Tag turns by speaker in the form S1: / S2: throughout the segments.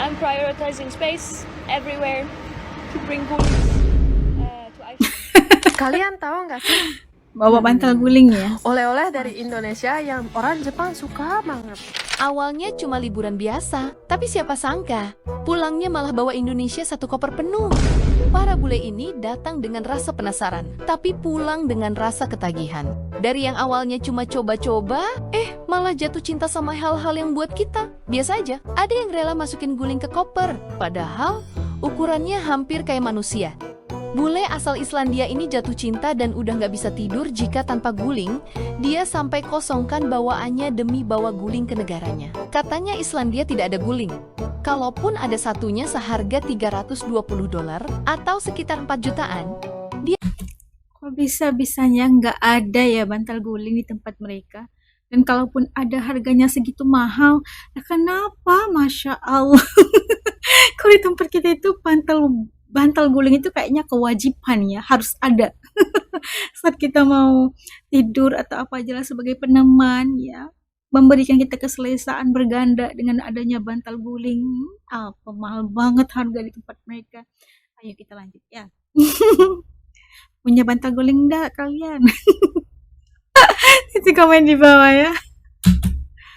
S1: I'm prioritizing space everywhere to bring gulis to Iceland.
S2: Kalian tahu nggak sih
S3: Bawa bantal guling ya.
S2: oleh-oleh dari Indonesia yang orang Jepang suka banget?
S4: Awalnya cuma liburan biasa, tapi siapa sangka pulangnya malah bawa Indonesia satu koper penuh. Para bule ini datang dengan rasa penasaran, tapi pulang dengan rasa ketagihan. Dari yang awalnya cuma coba-coba, malah jatuh cinta sama hal-hal yang buat kita biasa aja. Ada yang rela masukin guling ke koper, padahal ukurannya hampir kayak manusia. Bule asal Islandia ini jatuh cinta dan udah nggak bisa tidur jika tanpa guling. Dia sampai kosongkan bawaannya demi bawa guling ke negaranya. Katanya Islandia tidak ada guling. Kalaupun ada satunya seharga $320 atau sekitar 4 jutaan.
S3: Kok bisa-bisanya nggak ada ya bantal guling di tempat mereka? Dan kalaupun ada harganya segitu mahal, nah kenapa? Masya Allah. Kalau di tempat kita itu bantal guling itu kayaknya kewajiban ya, harus ada. Saat kita mau tidur atau apa aja lah sebagai peneman ya, memberikan kita keselesaan berganda dengan adanya bantal guling. Apa mahal banget harga di tempat mereka. Ayo kita lanjut ya. Punya bantal guling enggak kalian? Itu komen di bawah ya.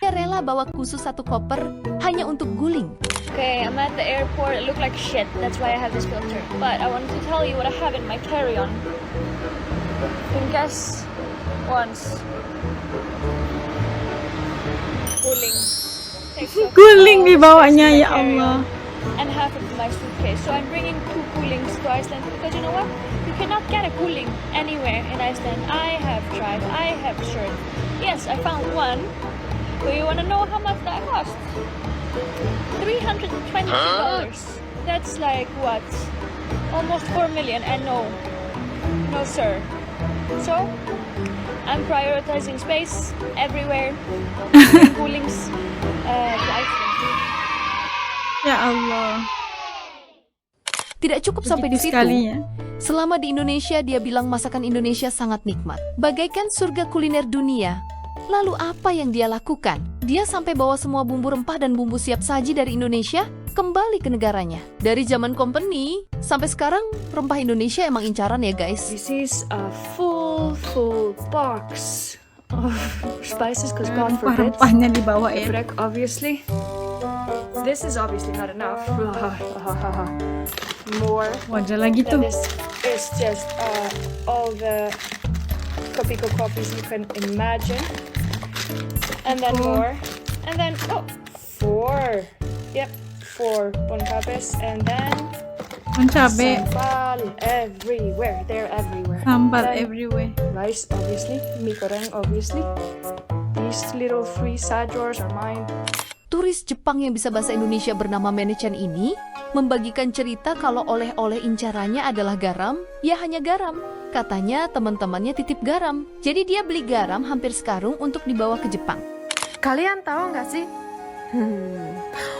S4: Dia rela bawa khusus satu koper hanya untuk guling.
S1: Okay, I'm at the airport. It looked like shit. That's why I have this filter. But I wanted to tell you what I have in my carry-on. And guess once. Guling. Takes up
S3: Guling
S1: all
S3: di
S1: the
S3: bawahnya,
S1: space in my
S3: ya Allah.
S1: carry-on And half of my suitcase. So I'm bringing 2 gulings to Iceland because you know what? You cannot get a guling anywhere in Iceland. I have tried. I have searched. Yes, I found one. Do you want to know how much that cost? $322. That's like what? Almost 4 million. And no, sir. So I'm prioritizing space everywhere. Coolings to Iceland.
S3: Ya Allah.
S4: Tidak cukup sampai di
S3: Begitu
S4: situ.
S3: sekali ya.
S4: Selama di Indonesia, dia bilang masakan Indonesia sangat nikmat, bagaikan surga kuliner dunia. Lalu apa yang dia lakukan? Dia sampai bawa semua bumbu rempah dan bumbu siap saji dari Indonesia kembali ke negaranya. Dari zaman company sampai sekarang, rempah Indonesia emang incaran ya guys.
S1: This is a full box of spices because God forbid.
S3: Rempah-rempahnya di bawah ya.
S1: Gebrek, obviously. This is obviously not enough. More.
S3: Wajar lagi
S1: Then
S3: tuh.
S1: this is just all the Kopiko coffees you can imagine. And then more. And then, 4. Yep, 4 boncapes. And then
S3: Cabe,
S1: sambal everywhere. They're everywhere.
S3: sambal
S1: Then
S3: everywhere.
S1: rice, obviously. Mie goreng, obviously. These little 3 side drawers are mine.
S4: Turis Jepang yang bisa bahasa Indonesia bernama Mene-chan ini membagikan cerita kalau oleh-oleh incarannya adalah garam, ya hanya garam. Katanya teman-temannya titip garam, jadi dia beli garam hampir sekarung untuk dibawa ke Jepang.
S2: Kalian tahu nggak sih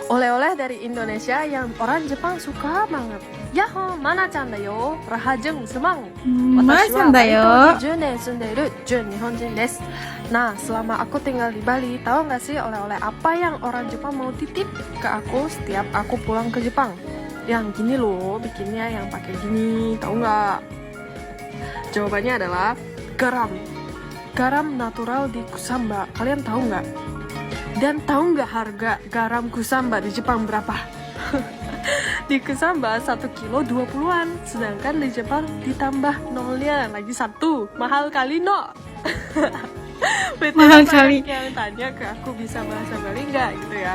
S2: oleh-oleh dari Indonesia yang orang Jepang suka banget? Yahoo, mana-chan da yo, rahajeng semang.
S3: Macam dah yo.
S2: 10年住んでいる純日本人です。Nah, selama aku tinggal di Bali, tahu nggak sih oleh-oleh apa yang orang Jepang mau titip ke aku setiap aku pulang ke Jepang? Yang gini loh, bikinnya yang pakai gini, tahu nggak? Jawabannya adalah garam. Garam natural di Kusamba. Kalian tahu nggak? Dan tahu nggak harga garam Kusamba di Jepang berapa? Di Kusamba 1 kilo 20-an, sedangkan di Jepang ditambah nolnya lagi 1. Mahal kali no.
S3: Mahal kali.
S2: Yang tanya ke aku bisa bahasa Bali nggak gitu ya?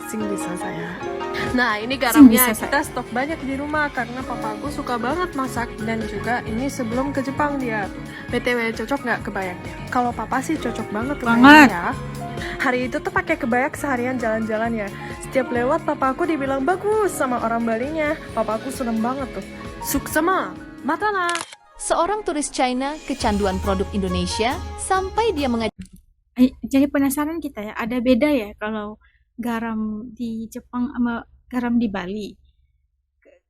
S2: Sing bisa saya. Nah ini garamnya
S3: bisa,
S2: kita stok banyak di rumah karena papa aku suka banget masak, dan juga ini sebelum ke Jepang dia. BTW cocok nggak kebayangnya? Kalau papa sih cocok banget kebayangnya ya. Hari itu tuh pakai kebaya seharian jalan-jalan ya. Setiap lewat papa aku dibilang bagus sama orang Balinya. Papa aku seneng banget tuh. Suksema, matana.
S4: Seorang turis China kecanduan produk Indonesia sampai dia mengajak
S3: Jadi penasaran kita ya, ada beda ya kalau garam di Jepang sama garam di Bali.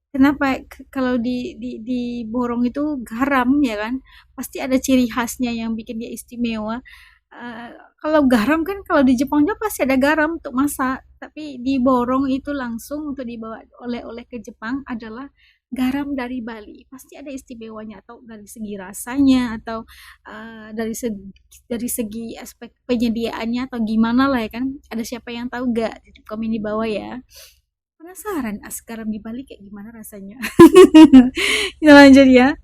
S3: Kenapa kalau di Borong itu garam ya kan? Pasti ada ciri khasnya yang bikin dia istimewa. Kalau garam kan kalau di Jepang juga pasti ada garam untuk masak, tapi diborong itu langsung untuk dibawa oleh-oleh ke Jepang adalah garam dari Bali. Pasti ada istimewanya atau dari segi rasanya atau dari segi aspek penyediaannya atau gimana lah ya kan. Ada siapa yang tahu gak? Di komen di bawah ya. Penasaran garam di Bali kayak gimana rasanya? Kita lanjut ya.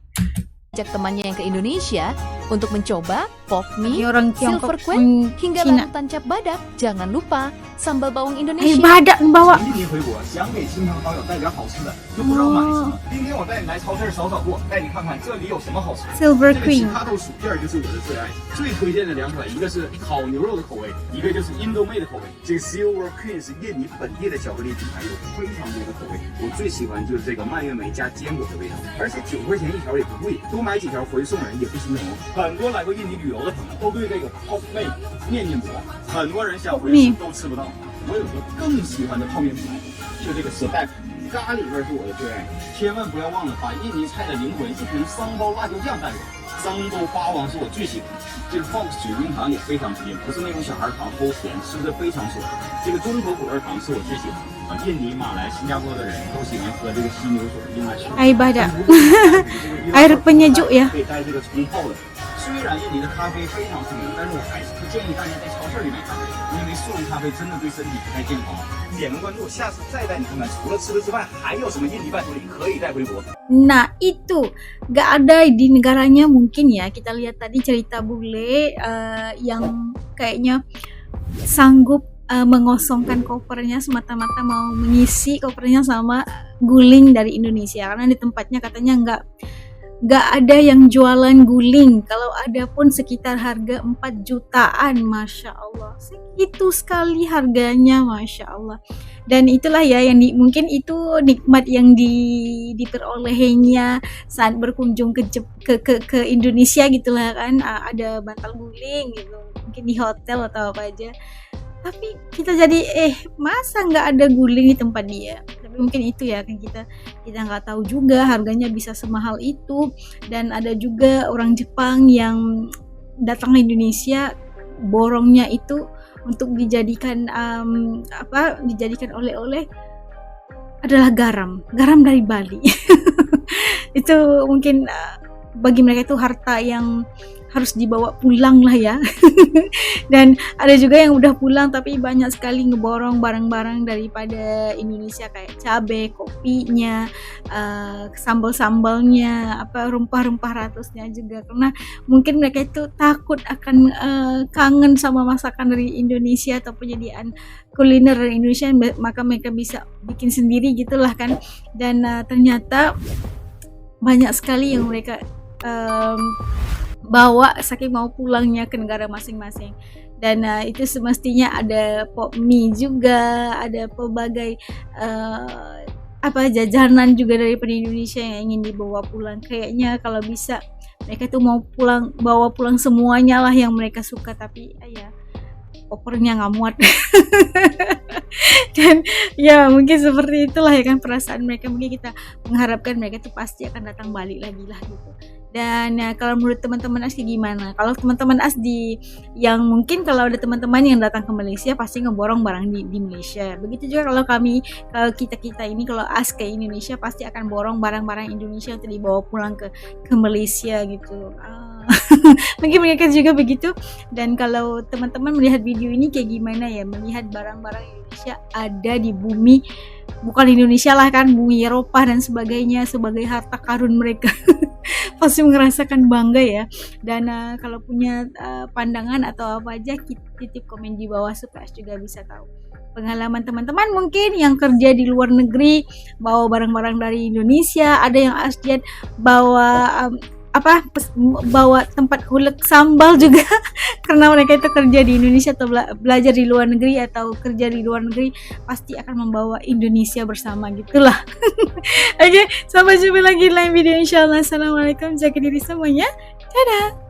S4: Ajak temannya yang ke Indonesia untuk mencoba pop mie,
S3: Ini orang
S4: silver
S3: Tiongkok
S4: quail, hingga
S3: Cina.
S4: larutan cap badak. Jangan lupa sambal bawang
S3: Eh,
S4: Indonesia.
S3: badak bawa.
S5: 印尼回国，想给亲朋好友带点好吃的，又不知道买什么。今天我带你来超市扫扫货，带你看看这里有什么好吃。
S3: Silver
S5: 这个奇
S3: Queen.
S5: 卡豆薯片就是我的最爱，最推荐的两款，一个是烤牛肉的口味，一个就是印度妹的口味。这个 Silver Queen 是印尼本地的巧克力品牌，有非常多的口味。我最喜欢就是这个蔓越莓加坚果的味道，而且9块钱一条也不贵，多买几条回送人也不心疼哦。很多来过印尼旅游的朋友都对这个 Pop 妹念念不忘，很多人想回去都吃不到。我有个更喜欢的泡面品牌，就这个 Sedap。咖喱味是我的最爱，千万不要忘了把印尼菜的灵魂一瓶桑包辣椒酱带回来。桑豆八王是我最喜欢的，这个 Fox 水冰糖也非常推荐，不是那种小孩糖，齁甜，吃着非常爽。这个中国果味糖是我最喜欢的，印尼、马来、新加坡的人都喜欢喝这个犀牛水，用来去。
S3: Air badak. Air penyejuk ya.
S5: 可以带这个冲泡的。虽然印尼的咖啡非常出名，但是我还是不建议大家在超市里买咖啡，因为速溶咖啡真的对身体不太健康。点个关注，下次再带你看看除了吃的之外，还有什么印尼伴手礼可以带回国。
S3: Nah itu gak ada di negaranya mungkin ya. Kita lihat tadi cerita bule yang kayaknya sanggup mengosongkan kopernya semata-mata mau mengisi kopernya sama guling dari Indonesia, karena di tempatnya katanya nggak ada yang jualan guling. Kalau ada pun sekitar harga 4 jutaan. Masya Allah, segitu sekali harganya, Masya Allah. Dan itulah ya yang mungkin itu nikmat yang diperolehnya saat berkunjung ke Indonesia gitulah kan. Ada bantal guling gitu, mungkin di hotel atau apa aja. Tapi kita jadi masa nggak ada guling di tempat dia. Tapi mungkin itu ya kan, kita nggak tahu juga harganya bisa semahal itu. Dan ada juga orang Jepang yang datang ke Indonesia, borongnya itu untuk dijadikan dijadikan oleh-oleh adalah garam dari Bali. Itu mungkin bagi mereka itu harta yang harus dibawa pulang lah ya. Dan ada juga yang udah pulang tapi banyak sekali ngeborong barang-barang daripada Indonesia kayak cabai, kopinya, sambal-sambalnya, rempah-rempah ratusnya juga, karena mungkin mereka itu takut akan kangen sama masakan dari Indonesia atau penyediaan kuliner dari Indonesia, maka mereka bisa bikin sendiri gitulah kan. Dan ternyata banyak sekali yang mereka bawa saking mau pulangnya ke negara masing-masing. Dan itu semestinya ada pop mie juga, ada pelbagai jajanan juga dari Indonesia yang ingin dibawa pulang. Kayaknya kalau bisa mereka tuh mau bawa pulang semuanya lah yang mereka suka, tapi ya kopernya nggak muat. Dan ya mungkin seperti itulah ya kan perasaan mereka. Mungkin kita mengharapkan mereka tuh pasti akan datang balik lagi lah gitu. Dan kalau menurut teman-teman Asdi gimana? Kalau teman-teman Asdi yang mungkin kalau ada teman-teman yang datang ke Malaysia pasti ngeborong barang di Malaysia. Begitu juga kalau kita ini kalau As ke Indonesia pasti akan borong barang-barang Indonesia untuk dibawa pulang ke Malaysia gitu. Mungkin mereka juga begitu. Dan kalau teman-teman melihat video ini kayak gimana ya, melihat barang-barang Indonesia ada di bumi, bukan Indonesia lah kan, bumi Eropa dan sebagainya sebagai harta karun mereka. Pasti merasakan bangga ya. Dan kalau punya pandangan atau apa aja, titip komen di bawah supaya juga bisa tahu pengalaman teman-teman mungkin yang kerja di luar negeri bawa barang-barang dari Indonesia. Ada yang Asdian bawa bawa tempat hulek sambal juga karena mereka itu kerja di Indonesia atau belajar di luar negeri atau kerja di luar negeri, pasti akan membawa Indonesia bersama gitulah. Oke, sampai jumpa lagi di lain video insyaallah. Assalamualaikum, jaga diri semuanya, dadah.